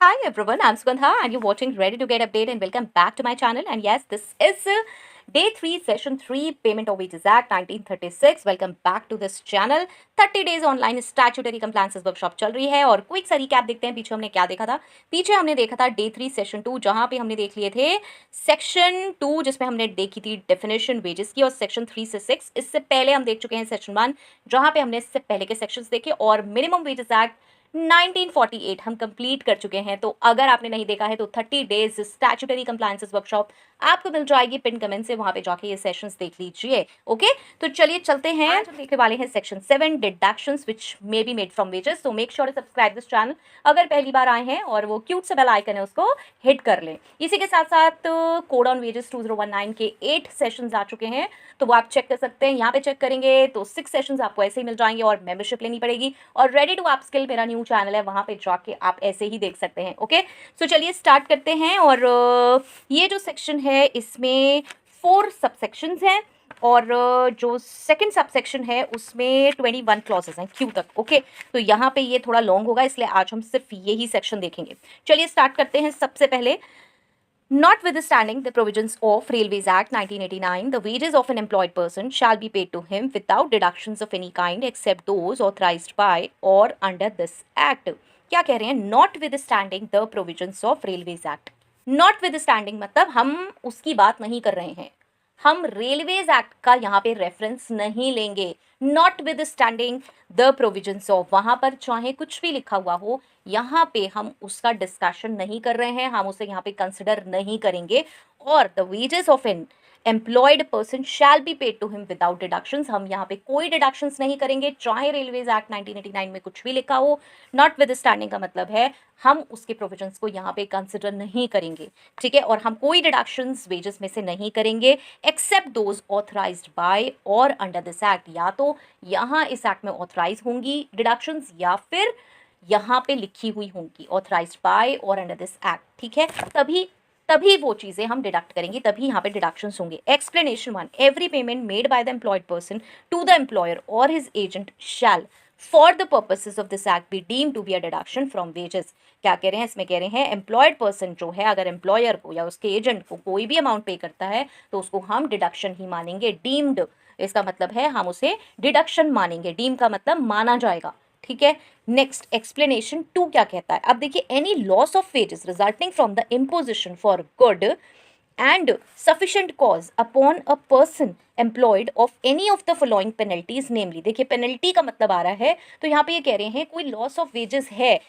Hi everyone, I'm Sugandha and you're watching Ready to Get Update and welcome back to my channel. And yes, this is Day 3, Session 3, Payment of Wages Act 1936. Welcome back to this channel. 30 days online statutory compliances workshop चल रही है और quick सा recap देखते हैं पीछे हमने क्या देखा था। पीछे हमने देखा था Day 3 Session 2 जहां पे हमने देख लिए थे Section 2 जिसमें हमने देखी थी डेफिनेशन वेजेस की और Section 3 से 6। इससे पहले हम देख चुके हैं Section 1 जहां पे हमने इससे पहले के सेक्शंस देखे और मिनिमम वेजेस एक्ट 1948 हम कंप्लीट कर चुके हैं। तो अगर आपने नहीं देखा है तो 30 डेज स्टैट्यूटरी कंप्लायंसेस वर्कशॉप आपको मिल जाएगी पिन कमेंट से, वहां पे जाके ये सेशंस देख लीजिए। ओके, तो चलिए चलते हैं। आज हम देखने वाले हैं section 7 deductions which may be made from wages. तो make sure to subscribe this channel अगर पहली बार आए हैं और वो क्यूट सा बेल आइकन है उसको हिट कर लें। इसी के साथ साथ कोड ऑन वेजेस 2019 के 8 सेशंस आ चुके हैं, तो वो आप चेक कर सकते हैं। यहाँ पे चेक करेंगे तो 6 सेशंस आपको ऐसे ही मिल जाएंगे और मेंबरशिप लेनी पड़ेगी। और रेडी टू अप स्किल मेरा न्यू चैनल है, वहां पे जाके आप ऐसे ही देख सकते हैं। ओके, तो चलिए स्टार्ट करते हैं। और ये जो सेक्शन है इसमें 4 सबसेक्शंस हैं और जो सेकंड सबसेक्शन है उसमें 21 क्लॉजेस हैं क्यू तक। ओके, तो यहाँ पे ये थोड़ा लॉन्ग होगा इसलिए आज हम सिर्फ यही सेक्शन देखेंगे। चलिए स्टार्ट करते हैं। सबसे पहले, Notwithstanding the provisions of Railways Act 1989, the wages of an employed person shall be paid to him without deductions of any kind except those authorized by or under this Act. क्या कह रहे हैं? Notwithstanding the provisions of Railways Act. Notwithstanding मतलब हम उसकी बात नहीं कर रहे हैं, हम रेलवेज एक्ट का यहाँ पे रेफरेंस नहीं लेंगे। Not with standing the provisions of, वहां पर चाहे कुछ भी लिखा हुआ हो, यहाँ पे हम उसका डिस्कशन नहीं कर रहे हैं, हम उसे यहाँ पे कंसिडर नहीं करेंगे। और the wages of an employed person shall be paid to him without deductions, हम यहाँ पे कोई डिडक्शंस नहीं करेंगे चाहे रेलवेज एक्ट 1989 में कुछ भी लिखा हो। नॉट विद स्टैंडिंग का मतलब है हम उसके प्रोविजंस को यहाँ पे कंसिडर नहीं करेंगे, ठीक है। और हम कोई डिडक्शंस वेजेस में से नहीं करेंगे एक्सेप्ट दोज ऑथराइज्ड बाय और अंडर दिस एक्ट, या तो यहाँ इस एक्ट में ऑथराइज होंगी डिडक्शंस या फिर यहाँ पे लिखी हुई होंगी ऑथराइज्ड बाय और अंडर दिस एक्ट, ठीक है। तभी वो चीजें हम डिडक्ट करेंगे, तभी यहाँ पे डिडक्शंस होंगे। Explanation 1, every payment made by the employed person to the employer और his agent shall for the purposes of this act be deemed to be a deduction from wages. क्या कह रहे हैं इसमें? कह रहे हैं एम्प्लॉयड पर्सन जो है अगर एम्प्लॉयर को या उसके एजेंट को कोई भी अमाउंट पे करता है तो उसको हम डिडक्शन ही मानेंगे। डीम्ड इसका मतलब है हम उसे डिडक्शन मानेंगे, डीम का मतलब माना जाएगा, ठीक है। नेक्स्ट, एक्सप्लेनेशन 2 क्या कहता है? अब देखिए, any loss of wages resulting from the imposition for good and sufficient cause upon a person employed of any of the following penalties namely, देखिए पेनल्टी का मतलब आ रहा है तो यहाँ पे ये कह रहे हैं कोई लॉस ऑफ वेजेस है,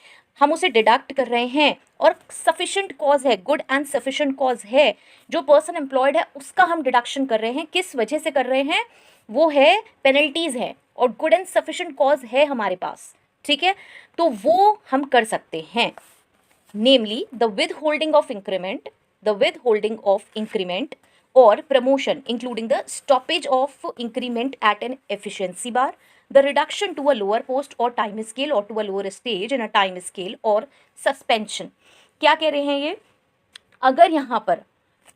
हम उसे डिडक्ट कर रहे हैं और सफिशिएंट कॉज है, गुड एंड सफिशिएंट कॉज है, जो पर्सन एम्प्लॉयड है उसका हम डिडक्शन कर रहे हैं। किस वजह से कर रहे हैं? वो है पेनल्टीज है और गुड एंड सफिशिएंट कॉज है हमारे पास, ठीक है, तो वो हम कर सकते हैं। Namely the with holding of increment, the withholding of increment or promotion including the stoppage of increment at an efficiency bar, the reduction to a lower post or time scale or to a lower stage in a time scale or suspension। क्या कह रहे हैं ये? अगर यहाँ पर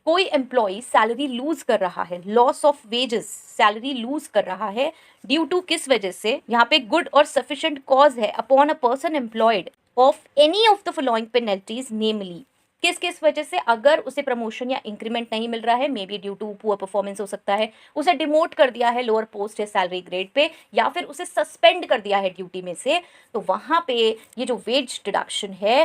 कोई employ salary lose कर रहा है, loss of wages, salary lose कर रहा है ड्यू टू किस वजह से? यहाँ पे गुड और सफिशिएंट कॉज है upon a person employed of any of the following penalties namely, किस किस वजह से? अगर उसे प्रमोशन या इंक्रीमेंट नहीं मिल रहा है, may be due to poor performance हो सकता है, उसे डिमोट कर दिया है लोअर पोस्ट या सैलरी ग्रेड पे, या फिर उसे सस्पेंड कर दिया है ड्यूटी में से, तो वहां पे ये जो वेज डिडक्शन है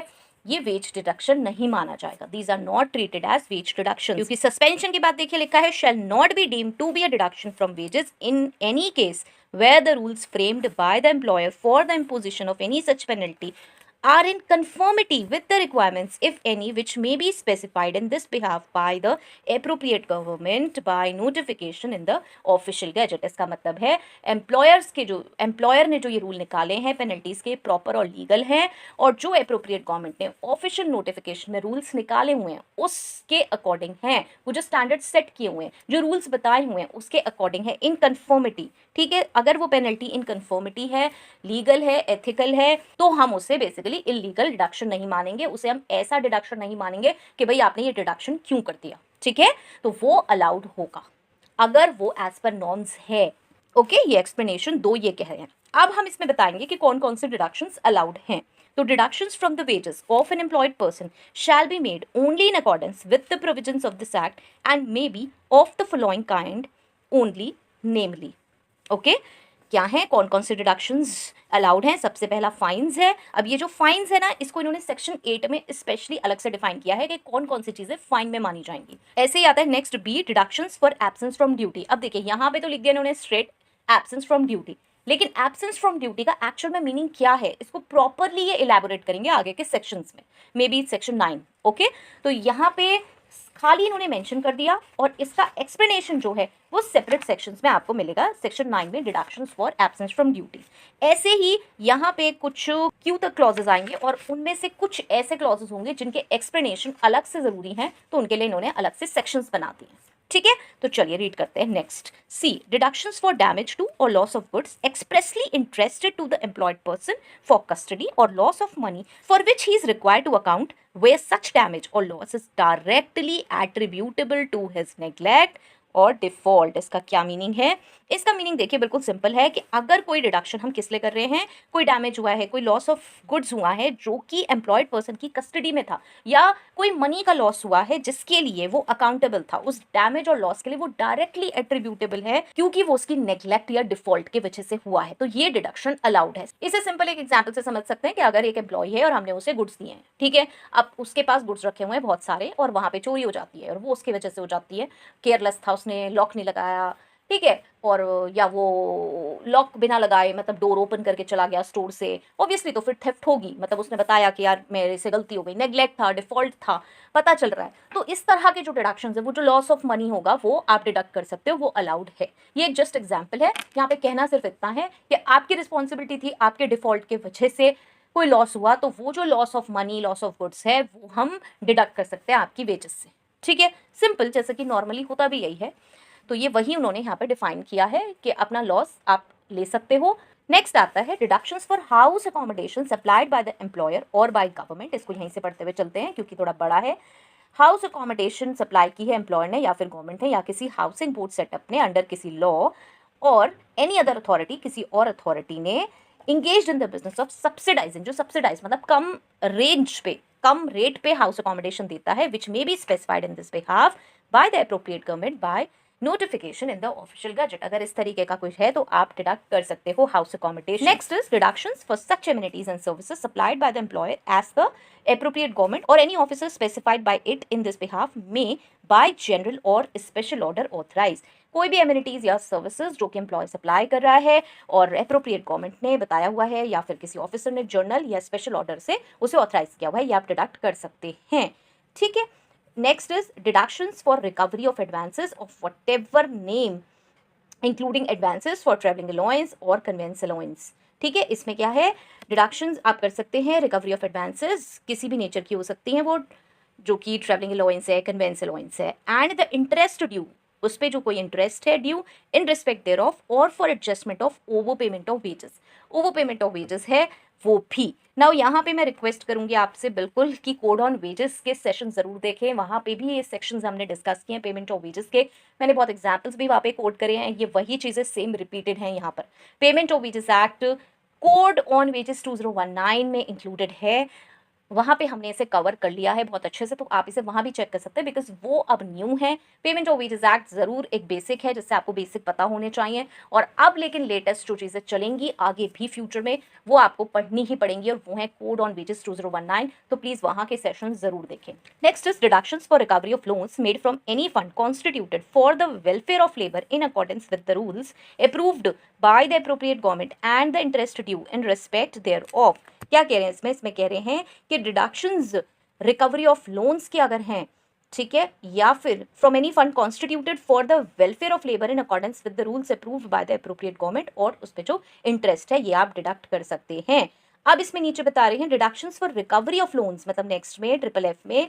ये वेज डिडक्शन नहीं माना जाएगा। These are not treated as wage deduction, क्योंकि सस्पेंशन के बाद देखिए लिखा है shall not be deemed to be a deduction from wages in any case where the rules framed by the employer for the imposition of any such penalty are in conformity with the requirements, if any, which may be specified in this behalf by the appropriate government by notification in the official gazette। इसका मतलब है employer ने जो ये rule निकाले हैं penalties के proper और लीगल हैं, और जो अप्रोप्रिएट गवर्नमेंट ने ऑफिशियल नोटिफिकेशन में रूल्स निकाले हुए हैं उसके अकॉर्डिंग हैं, वो जो स्टैंडर्ड सेट किए हुए हैं, जो रूल्स बताए हुए हैं उसके अकॉर्डिंग है, इन कन्फर्मिटी, ठीक है। अगर वो पेनल्टी इन कन्फर्मिटी है, लीगल है, एथिकल है, तो हम उसे बेसिकली इलीगल डिडक्शन नहीं मानेंगे, उसे हम ऐसा डिडक्शन नहीं मानेंगे कि भाई आपने ये डिडक्शन क्यों कर दिया, ठीक है। तो वो अलाउड होगा अगर वो एज पर नॉर्म्स है। ओके, ये एक्सप्लेनेशन 2 ये कह रहे हैं। अब हम इसमें बताएंगे कि कौन कौन से डिडक्शंस अलाउड हैं। तो deductions from the wages of an employed person shall be made only in accordance with the provisions of this act and may be of the following kind only, namely. Okay, क्या है, कौन कौन से deductions allowed हैं? सबसे पहला fines है। अब ये जो फाइन्स है ना, इसको इन्होंने सेक्शन 8 में स्पेशली अलग से डिफाइन किया है कि कौन कौन सी चीजें फाइन में मानी जाएंगी। ऐसे ही आता है next B, deductions for absence from duty. अब देखिए यहाँ पे तो लिख दिया इन्होंने स्ट्रेट एब्सेंस फ्रॉम ड्यूटी, लेकिन एब्सेंस फ्रॉम ड्यूटी का एक्चुअल में मीनिंग क्या है, इसको प्रॉपरली ये इलेबोरेट करेंगे आगे के सेक्शंस में, मे बी सेक्शन 9। ओके, तो यहाँ पे खाली इन्होंने मेंशन कर दिया और इसका एक्सप्लेनेशन जो है वो सेपरेट सेक्शंस में आपको मिलेगा, सेक्शन 9 में deductions for absence from duty. ऐसे ही यहाँ पे कुछ क्यू तक क्लॉजेस आएंगे और उनमें से कुछ ऐसे क्लॉजेस होंगे जिनके एक्सप्लेनेशन अलग से जरूरी हैं, तो उनके लिए इन्होंने अलग से सेक्शंस बना दिए हैं। ठीक है, तो चलिए रीड करते हैं next. C, deductions for damage to और loss of goods expressly interested to the employed person for custody और loss of money for which he is required to account where such damage or loss is directly attributable to his neglect और default. इसका क्या meaning है? इसका meaning देखिए बिल्कुल simple है कि अगर कोई डिडक्शन हम किस लिए कर रहे हैं, कोई डैमेज हुआ है, कोई लॉस ऑफ गुड्स हुआ है जो कि एम्प्लॉयड पर्सन की कस्टडी में था, या कोई मनी का लॉस हुआ है जिसके लिए वो अकाउंटेबल था, उस डैमेज और लॉस के लिए वो डायरेक्टली एट्रीब्यूटेबल है क्योंकि वो उसकी नेग्लेक्ट या डिफॉल्ट की वजह से हुआ है, तो ये डिडक्शन अलाउड है। इसे सिंपल एक एग्जाम्पल से समझ सकते हैं कि अगर एक एम्प्लॉय है और हमने उसे गुड्स दिए हैं, ठीक है, अब उसके पास गुड्स रखे हुए हैं बहुत सारे और वहां पे चोरी हो जाती है और वो उसकी वजह से हो जाती है, केयरलेस था, उसने लॉक नहीं लगाया, ठीक है, और या वो लॉक बिना लगाए मतलब डोर ओपन करके चला गया स्टोर से, ऑब्वियसली तो फिर थेफ्ट होगी, मतलब उसने बताया कि यार मेरे से गलती हो गई, नेग्लेक्ट था, डिफॉल्ट था, पता चल रहा है, तो इस तरह के जो डिडक्शंस है, वो जो लॉस ऑफ मनी होगा वो आप डिडक्ट कर सकते हो, वो अलाउड है। ये एक जस्ट एग्जाम्पल है, यहाँ पे कहना सिर्फ इतना है कि आपकी रिस्पॉन्सिबिलिटी थी, आपके डिफॉल्ट के वजह से कोई लॉस हुआ, तो वो जो loss of money, loss of goods है, वो हम डिडक्ट कर सकते हैं आपकी वेजेस से। ठीक है, सिंपल, जैसे कि नॉर्मली होता भी यही है, तो ये वही उन्होंने यहाँ पे डिफाइन किया है कि अपना लॉस आप ले सकते हो। नेक्स्ट आता है deductions for house accommodation supplied by the employer और बाय गवर्नमेंट। इसको यहीं से पढ़ते हुए चलते हैं क्योंकि थोड़ा बड़ा है। हाउस अकोमोडेशन सप्लाई की है एम्प्लॉयर ने या फिर गवर्नमेंट है या किसी हाउसिंग बोर्ड सेटअप ने अंडर किसी लॉ और एनी अदर अथॉरिटी, किसी और अथॉरिटी ने engage in the business of subsidising, जो सब्सिडाइज मतलब कम रेंज पे, कम रेट पे हाउस अकोमोडेशन देता है, which may be specified in this behalf by the appropriate government by notification in the official gazette. अगर इस तरीके का कुछ है तो आप डिडक्ट कर सकते हो house accommodation. Next is deductions for such amenities and services supplied by the employer as the appropriate government or any officer specified by it in this behalf may by general or special order authorize। कोई भी amenities या services जो कि employ supply कर रहा है और appropriate government ने बताया हुआ है या फिर किसी ऑफिसर ने जर्नल या स्पेशल ऑर्डर से उसे ऑथराइज किया हुआ है, ये आप डिडक्ट कर सकते हैं। ठीक है, next is deductions for recovery of advances of whatever name including advances for travelling allowance और कन्वेंस अलाउंस। ठीक है, इसमें क्या है, डिडक्शंस आप कर सकते हैं रिकवरी ऑफ एडवांसेस, किसी भी नेचर की हो सकती हैं वो, जो कि ट्रैवलिंग अलाउंस है, कन्वेंस अलाउंस है, एंड द इंटरेस्ट ड्यू, उस पर जो कोई इंटरेस्ट है due in respect thereof और for adjustment of over payment of wages, over payment of wages है वो भी। नाउ यहाँ पे मैं रिक्वेस्ट करूंगी आपसे बिल्कुल कि कोड ऑन वेजेस के सेशन जरूर देखें, वहाँ पे भी ये सेक्शंस हमने डिस्कस किए हैं पेमेंट ऑफ वेजेस के, मैंने बहुत एग्जांपल्स भी वहाँ पे कोड करे हैं, ये वही चीज़ें सेम रिपीटेड हैं यहाँ पर। Payment of wages act code on wages 2019 में इंक्लूडेड है, वहाँ पे हमने इसे कवर कर लिया है बहुत अच्छे से, तो आप इसे वहाँ भी चेक कर सकते हैं बिकॉज वो अब न्यू है। पेमेंट ऑफ वेजेस एक्ट ज़रूर एक बेसिक है जिससे आपको बेसिक पता होने चाहिए, और अब लेकिन लेटेस्ट जो चीज़ें चलेंगी आगे भी फ्यूचर में वो आपको पढ़नी ही पड़ेंगी, और वो है कोड ऑन वेजेस 2019, तो प्लीज़ वहाँ के सेशन ज़रूर देखें। Next is deductions for recovery of loans made from any fund constituted for the welfare of labour in accordance with the rules approved by the appropriate government and the interest due in respect there of. क्या कह रहे हैं इसमें कह रहे हैं कि deductions recovery of loans के अगर हैं, ठीक है, या फिर from any fund constituted for the welfare of labour in accordance with the rules approved by the appropriate government, और उस पर जो इंटरेस्ट है ये आप डिडक्ट कर सकते हैं। अब इसमें नीचे बता रहे हैं deductions for recovery of loans, मतलब नेक्स्ट में ट्रिपल एफ में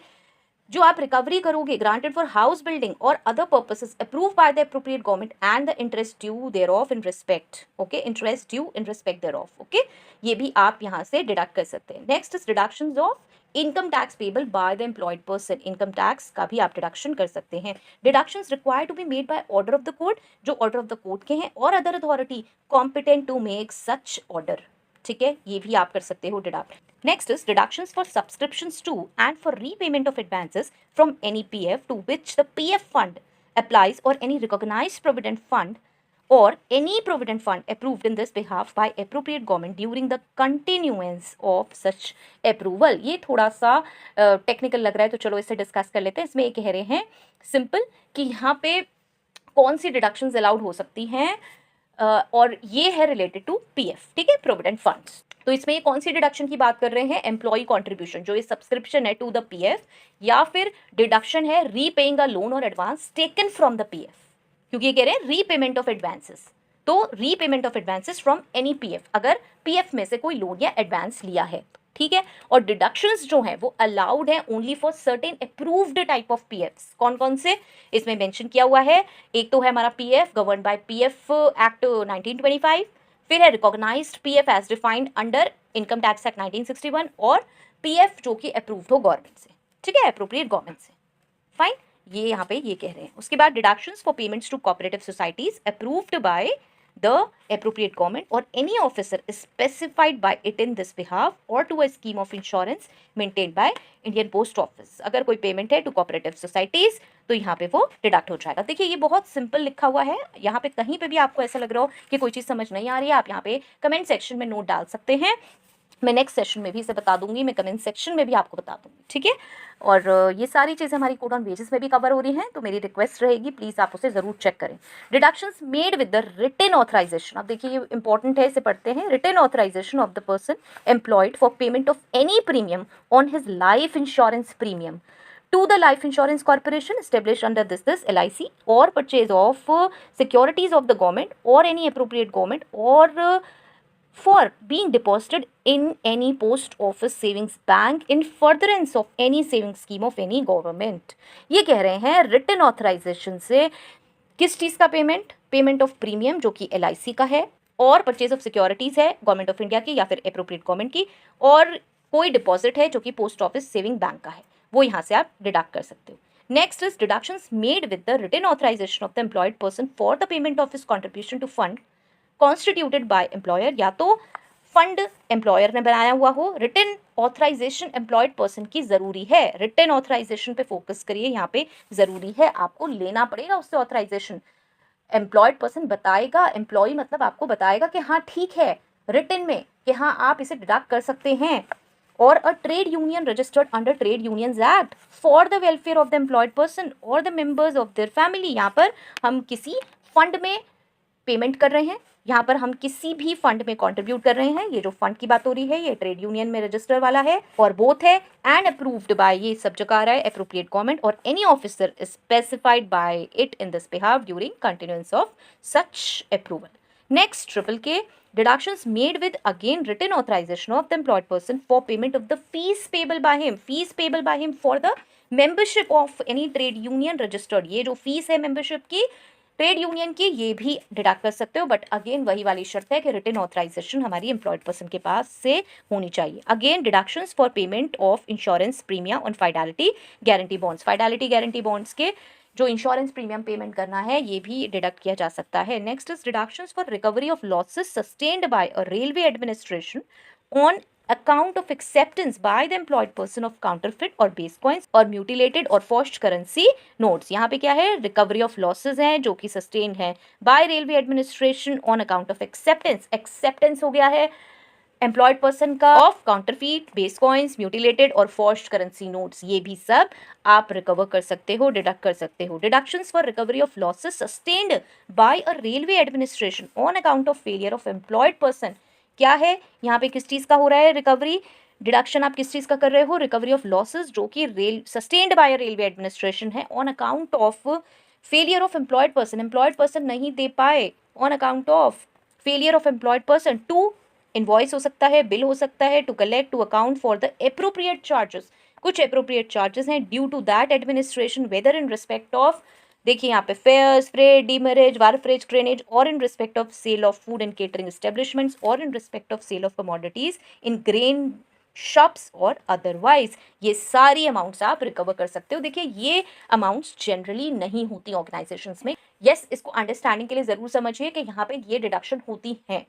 जो आप रिकवरी करोगे ग्रांटेड फॉर हाउस बिल्डिंग और other purposes approve by the appropriate government and the interest due thereof in respect, okay, interest due in respect thereof, okay, ये भी आप यहाँ से डिडक्ट कर सकते हैं। Next is deductions of income tax payable by the employed person, income tax का भी आप डिडक्शन कर सकते हैं। Deductions required to be made by order of the court, जो ऑर्डर ऑफ द कोर्ट के हैं, और other authority competent to make such order, ठीक है, ये भी आप कर सकते हो deduct. Next is deductions for subscriptions to and for repayment of advances from any PF to which the PF fund applies or any recognized provident fund or any provident fund approved in this behalf by appropriate government during the continuance of such approval। ये थोड़ा सा technical लग रहा है, तो चलो इसे discuss कर लेते हैं। इसमें ये कह रहे हैं सिंपल कि यहाँ पे कौन सी डिडक्शंस अलाउड हो सकती हैं, और ये है रिलेटेड टू पीएफ, ठीक है, प्रोविडेंट फंड्स। तो इसमें ये कौन सी डिडक्शन की बात कर रहे हैं, एम्प्लॉय कॉन्ट्रीब्यूशन, जो ये सब्सक्रिप्शन है टू द पीएफ, या फिर डिडक्शन है रीपेइंग अ लोन और advance taken from the PF, क्योंकि ये कह रहे हैं रीपेमेंट ऑफ एडवांसेस। तो repayment of advances from any PF, अगर पीएफ में से कोई लोन या एडवांस लिया है, ठीक है। और डिडक्शंस जो हैं वो अलाउड है only for certain approved type of PFs. कौन कौन से इसमें मेंशन किया हुआ है, एक तो है हमारा PF govern by PF act 1925, फिर है recognised PF as defined under income tax act 1961, और पीएफ जो कि अप्रूव्ड हो गवर्नमेंट से, ठीक है, अप्रोप्रिएट गवर्नमेंट से। फाइन, ये यहाँ पे ये कह रहे हैं। उसके बाद deductions for payments to cooperative societies approved by the appropriate government or any officer specified by it in this behalf or to a scheme of insurance maintained by Indian Post Office। अगर कोई payment है to cooperative societies तो यहाँ पे वो deduct हो जाएगा। देखिए ये बहुत सिंपल लिखा हुआ है, यहाँ पे कहीं पे भी आपको ऐसा लग रहा हो कि कोई चीज़ समझ नहीं आ रही है, आप यहाँ पे कमेंट सेक्शन में नोट डाल सकते हैं। मैं नेक्स्ट सेशन में भी इसे बता दूंगी, मैं कमेंट सेक्शन में भी आपको बता दूंगी, ठीक है। और ये सारी चीज़ें हमारी कोड ऑन वेजेस में भी कवर हो रही हैं, तो मेरी रिक्वेस्ट रहेगी प्लीज़ आप उसे ज़रूर चेक करें। Deductions made with the written authorisation, अब देखिए ये इंपॉर्टेंट है, इसे पढ़ते हैं। Written authorisation of the person employed for payment of any premium on his life insurance premium to the life insurance corporation established under this LIC, or purchase of securities of the government or any appropriate government, or for being deposited in any post office savings bank in furtherance of any saving scheme of any government। ये कह रहे हैं written authorisation से किस चीज़ का payment, payment of premium जो कि LIC का है, और परचेज ऑफ सिक्योरिटीज़ है गवर्नमेंट ऑफ इंडिया की या फिर अप्रोप्रिएट गवर्नमेंट की, और कोई डिपॉजिट है जो कि पोस्ट ऑफिस सेविंग बैंक का है, वो यहाँ से आप डिडक्ट कर सकते हो। Next is deductions made with the written authorisation of the employed person for the payment of his contribution to fund constituted by employer, या तो फंड एम्प्लॉयर ने बनाया हुआ हो। रिटन ऑथराइजेशन एम्प्लॉयड पर्सन की ज़रूरी है, रिटन ऑथराइजेशन पे फोकस करिए, यहाँ पे ज़रूरी है, आपको लेना पड़ेगा उससे ऑथराइजेशन। एम्प्लॉयड पर्सन बताएगा, एम्प्लॉय मतलब आपको बताएगा कि हाँ ठीक है, रिटन में कि हाँ आप इसे डिडक्ट कर सकते हैं। और a trade union registered under trade unions act for the welfare of the employed person और the members of their family, यहाँ पर हम किसी फंड में पेमेंट कर रहे हैं, यहाँ पर हम किसी भी फंड में कंट्रीब्यूट कर रहे हैं। ये जो फंड की बात हो रही है ये ट्रेड यूनियन में रजिस्टर वाला है, और बोथ है एंड अप्रूव्ड बाय, ये सब जगह आ रहा है, अप्रोप्रिएट गवर्नमेंट और any officer specified by it in this behalf during continuance of such approval. Next triple के deductions made with again written authorization of the employed person for payment of the fees payable by him for the membership of any trade union registered। ये जो fees है membership की trade union की, ये भी deduct कर सकते हो, बट अगेन वही वाली शर्त है कि रिटन ऑथराइजेशन हमारी एम्प्लॉयड पर्सन के पास से होनी चाहिए। Again deductions for payment of insurance premium on fidelity guarantee bonds, fidelity guarantee bonds के जो इंश्योरेंस प्रीमियम पेमेंट करना है ये भी डिडक्ट किया जा सकता है। Next is deductions for recovery of losses sustained by a railway administration on account of acceptance by the employed person of counterfeit or base coins or mutilated or forged currency notes। यहाँ पे क्या है, recovery of losses हैं जो कि sustained है by railway administration on account of acceptance, acceptance हो गया है एम्प्लॉयड पर्सन का of counterfeit, base coins, mutilated और फॉर्ज्ड करेंसी नोट्स, ये भी सब आप रिकवर कर सकते हो, डिडक्ट कर सकते हो। Deductions for recovery of losses sustained by a railway administration on account of failure of employed person, क्या है यहाँ पे किस चीज़ का हो रहा है रिकवरी, डिडक्शन आप किस चीज़ का कर रहे हो, रिकवरी ऑफ लॉसेस जो कि सस्टेन्ड बाय रेलवे एडमिनिस्ट्रेशन है on account of failure of employed person नहीं दे पाए, on account of failure of employed person to invoice हो सकता है, बिल हो सकता है, to collect, to account for the appropriate charges, कुछ एप्रोप्रिएट चार्जेस हैं due to that administration whether in respect of, देखिए यहाँ पे fares, freight, demurrage, wharfage, cranage, और in respect of sale of food and catering establishments, और in respect of sale of commodities in grain shops और otherwise, ये सारी amounts आप recover कर सकते हो। देखिए ये अमाउंट्स जनरली नहीं होती ऑर्गेनाइजेशंस में, यस इसको अंडरस्टैंडिंग के लिए ज़रूर समझिए कि यहाँ पे ये डिडक्शन होती हैं,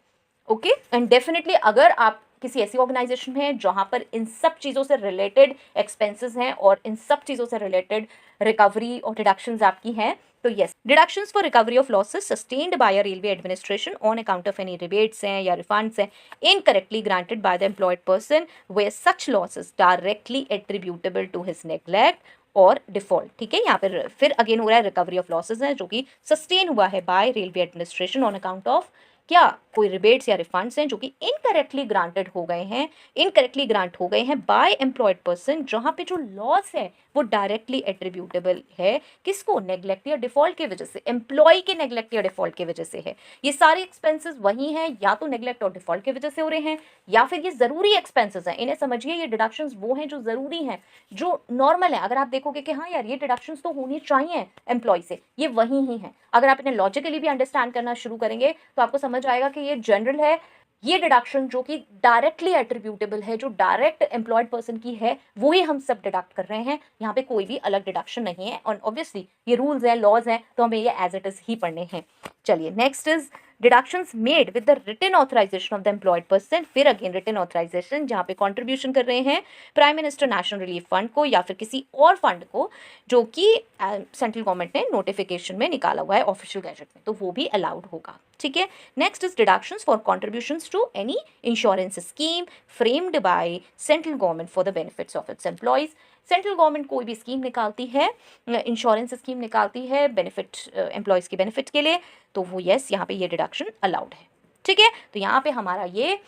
ओके, एंड डेफिनेटली अगर आप किसी ऐसी ऑर्गेनाइजेशन में जहां पर इन सब चीज़ों से रिलेटेड एक्सपेंसेस हैं और इन सब चीज़ों से रिलेटेड रिकवरी और डिडक्शंस आपकी हैं, तो yes, deductions for recovery of losses sustained by a railway administration on account of any rebates हैं या रिफंड्स हैं incorrectly granted by the employed person where such losses directly attributable to his neglect और default. ठीक है, यहाँ पर फिर again हो रहा है रिकवरी ऑफ लॉसेस है जो कि सस्टेन हुआ है by railway administration on account of क्या कोई रिबेट्स या रिफंड्स हैं जो कि इनकरेक्टली ग्रांटेड हो गए हैं, इनकरेक्टली ग्रांट हो गए हैं बाय एम्प्लॉयड पर्सन, जहां पे जो लॉस है वो डायरेक्टली एट्रीब्यूटेबल है किसको, नेग्लेक्ट या डिफॉल्ट की वजह से, एम्प्लॉय के नेग्लेक्ट या डिफॉल्ट की वजह से है। ये सारे एक्सपेंसेस वही हैं, या तो नेग्लेक्ट और डिफॉल्ट की वजह से हो रहे हैं या फिर ये जरूरी एक्सपेंसेस हैं। इन्हें समझिए, ये डिडक्शंस वो हैं जो जरूरी हैं, जो नॉर्मल है। अगर आप देखोगे कि हाँ यार ये डिडक्शंस तो होनी चाहिए एम्प्लॉय से, ये वही ही हैं। अगर आप इन्हें लॉजिकली भी अंडरस्टैंड करना शुरू करेंगे तो आपको समझ आएगा कि ये जनरल है। ये डिडक्शन जो कि डायरेक्टली एट्रीब्यूटेबल है, जो डायरेक्ट एम्प्लॉयड पर्सन की है, वो ही हम सब डिडक्ट कर रहे हैं। यहाँ पे कोई भी अलग डिडक्शन नहीं है और ऑब्वियसली ये रूल्स हैं, लॉज हैं, तो हमें ये एज इट इज ही पढ़ने हैं। चलिए next is deductions made with the written authorisation of the employed person. फिर अगेन रिटन ऑथराइजेशन, जहाँ पे कॉन्ट्रीब्यूशन कर रहे हैं prime minister national relief fund को या फिर किसी और फंड को जो कि सेंट्रल गवर्नमेंट ने नोटिफिकेशन में निकाला हुआ है ऑफिशियल गैजेट में, तो वो भी अलाउड होगा। ठीक है, next is deductions for contributions to any insurance scheme framed by central government for the benefits of its employees. Central government कोई भी स्कीम निकालती है, इंश्योरेंस स्कीम निकालती है बेनिफिट, एम्प्लॉयज़ के बेनिफिट के लिए, तो वो यस यहाँ पे ये डिडक्शन अलाउड है। ठीक है, तो यहाँ पे हमारा ये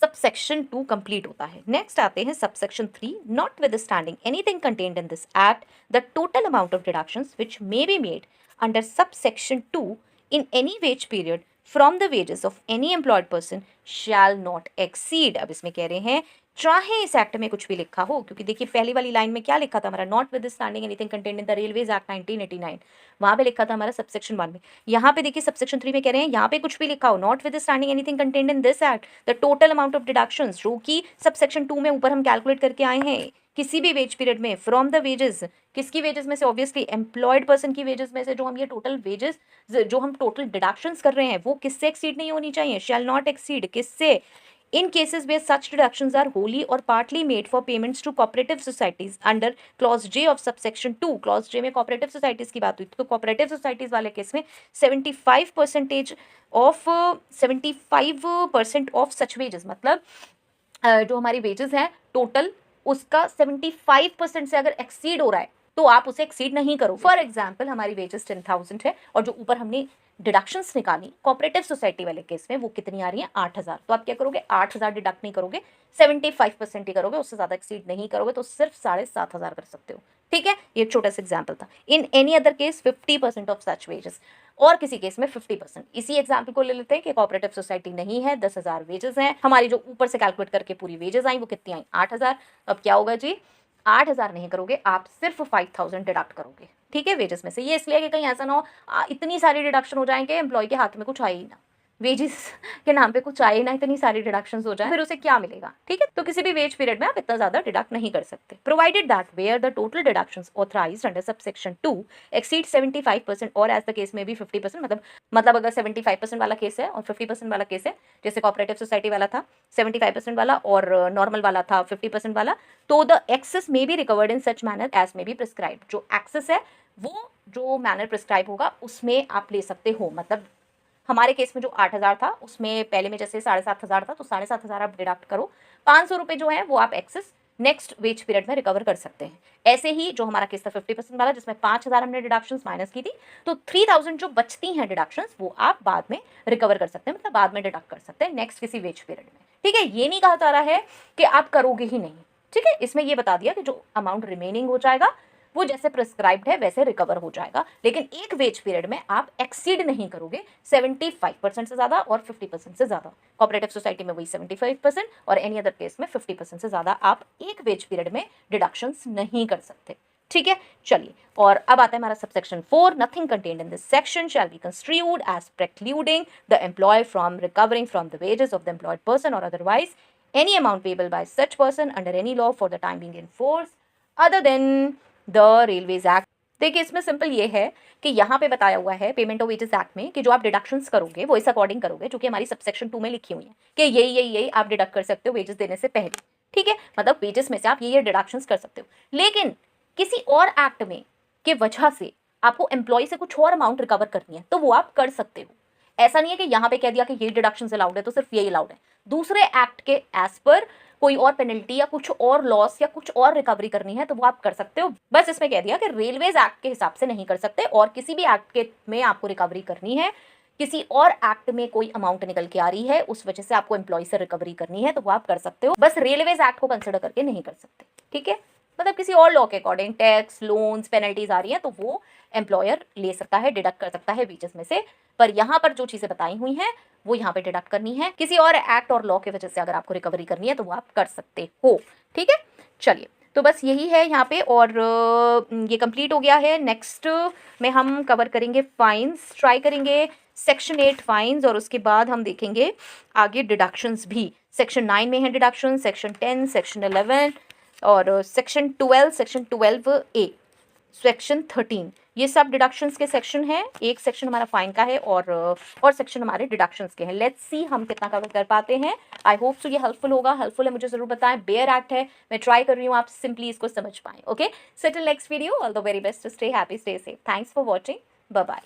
सबसेक्शन 2 कंप्लीट होता है। नेक्स्ट आते हैं subsection 3, not with standing anything contained in this act the total amount of deductions which may be made under subsection 2 in any wage period from the wages of any employed person shall not exceed। अब इसमें कह रहे हैं चाहे इस act में कुछ भी लिखा हो, क्योंकि देखिए पहली वाली लाइन में क्या लिखा था हमारा, not with standing anything contained in the railways act 1989, वहां पे लिखा था हमारा सबसेक्शन 1 में। यहाँ पे देखिए सबसेक्शन 3 में कह रहे हैं यहाँ पे कुछ भी लिखा हो, not with standing anything contained in this act the total amount of deductions, जो कि सबसेक्शन 2 में ऊपर हम कैलकुलेट करके आए हैं, किसी भी वेज पीरियड में फ्रॉम द वेजेस, किसकी वेजेस में से, ऑब्वियसली एम्प्लॉयड पर्सन की वेजेस में से, जो हम ये टोटल वेजेस जो हम टोटल डिडक्शंस कर रहे हैं वो किससे एक्सीड नहीं होनी चाहिए, शैल नॉट एक्सीड, किससे, in cases where such deductions are wholly और partly made for payments to cooperative societies under clause J of subsection 2। Clause J में कोऑपरेटिव सोसाइटीज की बात हुई, तो कोऑपरेटिव सोसाइटीज वाले केस में 75% ऑफ सच वेजेस, मतलब जो हमारी वेजेस हैं टोटल उसका 75% से अगर एक्सीड हो रहा है तो आप उसे एक्सीड नहीं करो। फॉर एग्जाम्पल हमारी वेजेस 10,000 है और जो ऊपर हमने डिडक्शंस निकाली कोऑपरेटिव सोसाइटी वाले केस में वो कितनी आ रही है, 8,000, तो आप क्या करोगे, 8,000 डिडक्ट नहीं करोगे, 75% ही करोगे, उससे ज्यादा एक्सीड नहीं करोगे, तो सिर्फ 7,500 कर सकते हो। ठीक है, ये एक छोटा सा एग्जाम्पल था। In any other case 50% of such wages, और किसी केस में 50%। इसी एग्जाम्पल को ले लेते हैं कि कोऑपरेटिव सोसाइटी नहीं है, 10,000 वेजेस हैं, हमारी जो ऊपर से कैलकुलेट करके पूरी वेजेस आई वो कितनी आई, 8,000। अब क्या होगा जी, 8,000 नहीं करोगे, आप सिर्फ 5,000 डिडक्ट करोगे। ठीक है, वेजेस में से। ये इसलिए कि कहीं ऐसा ना हो इतनी सारी डिडक्शन हो जाएंगे एम्प्लॉय के हाथ में कुछ आए ही ना, वेजेस के नाम पे कुछ आए ना, इतनी सारी डिडक्शंस हो जाए, फिर उसे क्या मिलेगा। ठीक है, तो किसी भी वेज पीरियड में आप इतना ज्यादा डिडक्ट नहीं कर सकते, provided that where the total deductions authorised under subsection 2 exceed 75% और एज द केस में भी 50%, मतलब अगर 75% वाला केस है और 50% वाला केस है, जैसे कोऑपरेटिव सोसाइटी वाला था 75% वाला और नॉर्मल वाला था 50% वाला, तो द एक्सेस में be recovered in such manner as में बी प्रिस्क्राइब्ड। जो एक्सेस है वो जो मैनर प्रिस्क्राइब होगा उसमें आप ले सकते हो। मतलब हमारे केस में जो 8,000 था उसमें पहले में जैसे 7,500 था, तो 7,500 आप डिडक्ट करो, 500 रुपये जो है वो आप एक्सेस नेक्स्ट वेज पीरियड में रिकवर कर सकते हैं। ऐसे ही जो हमारा केस था 50% वाला जिसमें 5,000 हमने डिडक्शंस माइनस की थी, तो 3,000 जो बचती हैं डिडक्शंस वो आप बाद में रिकवर कर सकते हैं, मतलब बाद में डिडक्ट कर सकते हैं नेक्स्ट किसी वेज पीरियड में। ठीक है, ये नहीं कहा जा रहा है कि आप करोगे ही नहीं। ठीक है, इसमें ये बता दिया कि जो अमाउंट रिमेनिंग हो जाएगा वो जैसे प्रिस्क्राइब्ड है वैसे रिकवर हो जाएगा, लेकिन एक वेज पीरियड में आप एक्सीड नहीं करोगे 75% से ज्यादा और 50% से ज्यादा। कोऑपरेटिव सोसाइटी में वही 75% और एनी अदर केस में 50% से ज्यादा आप एक वेज पीरियड में डिडक्शंस नहीं कर सकते। ठीक है, चलिए, और अब आता है हमारा subsection 4, nothing contained in this section shall be construed as precluding the employ from recovering from the wages of the employed person और otherwise any amount payable by such person under any law for the time being in force other than the Railways Act देखिए इसमें simple ये है कि यहाँ पे बताया हुआ है पेमेंट ऑफ वेजेस एक्ट में कि जो आप डिडक्शंस करोगे वो इस अकॉर्डिंग करोगे, जो कि हमारी सबसेक्शन 2 में लिखी हुई है कि यही आप डिडक्ट कर सकते हो वेजेस देने से पहले, ठीक है। मतलब वेजेस में से आप ये डिडक्शंस कर सकते हो, लेकिन किसी और एक्ट में के वजह से आपको एम्प्लॉय से कुछ और अमाउंट रिकवर करनी है तो वो आप कर सकते हो। ऐसा नहीं है कि यहाँ पे कह दिया कि ये डिडक्शन अलाउड है तो सिर्फ यही अलाउड है। दूसरे एक्ट के एज पर कोई और पेनल्टी या कुछ और लॉस या कुछ और रिकवरी करनी है तो वो आप कर सकते हो। बस इसमें कह दिया कि रेलवेज एक्ट के हिसाब से नहीं कर सकते, और किसी भी एक्ट के में आपको रिकवरी करनी है, किसी और एक्ट में कोई अमाउंट निकल के आ रही है उस वजह से आपको एम्प्लॉय से रिकवरी करनी है तो वो आप कर सकते हो, बस रेलवेज एक्ट को कंसिडर करके नहीं कर सकते, ठीक है। मतलब किसी और लॉ के अकॉर्डिंग टैक्स लोन्स पेनल्टीज आ रही है तो वो एम्प्लॉयर ले सकता है, डिडक्ट कर सकता है वेजेस में से। पर यहाँ पर जो चीजें बताई हुई हैं वो यहाँ पे डिडक्ट करनी है। किसी और एक्ट और लॉ की वजह से अगर आपको रिकवरी करनी है तो वो आप कर सकते हो, ठीक है। चलिए तो बस यही है यहाँ पे, और ये कंप्लीट हो गया है। नेक्स्ट में हम कवर करेंगे फाइन्स, ट्राई करेंगे सेक्शन 8 फाइन्स, और उसके बाद हम देखेंगे आगे डिडक्शंस भी। सेक्शन 9 में है डिडक्शन, सेक्शन 10, सेक्शन 11 और सेक्शन 12, सेक्शन 12A, सेक्शन 13, ये सब डिडक्शंस के सेक्शन हैं। एक सेक्शन हमारा फाइन का है और सेक्शन हमारे डिडक्शंस के हैं। लेट्स सी हम कितना कवर कर पाते हैं। आई होप सो ये हेल्पफुल होगा। हेल्पफुल है मुझे जरूर बताएं। बेयर एक्ट है, मैं ट्राई कर रही हूँ आप सिंपली इसको समझ पाएं। Okay, so till next video, all the very best, stay happy, stay safe, thanks for watching, bye bye.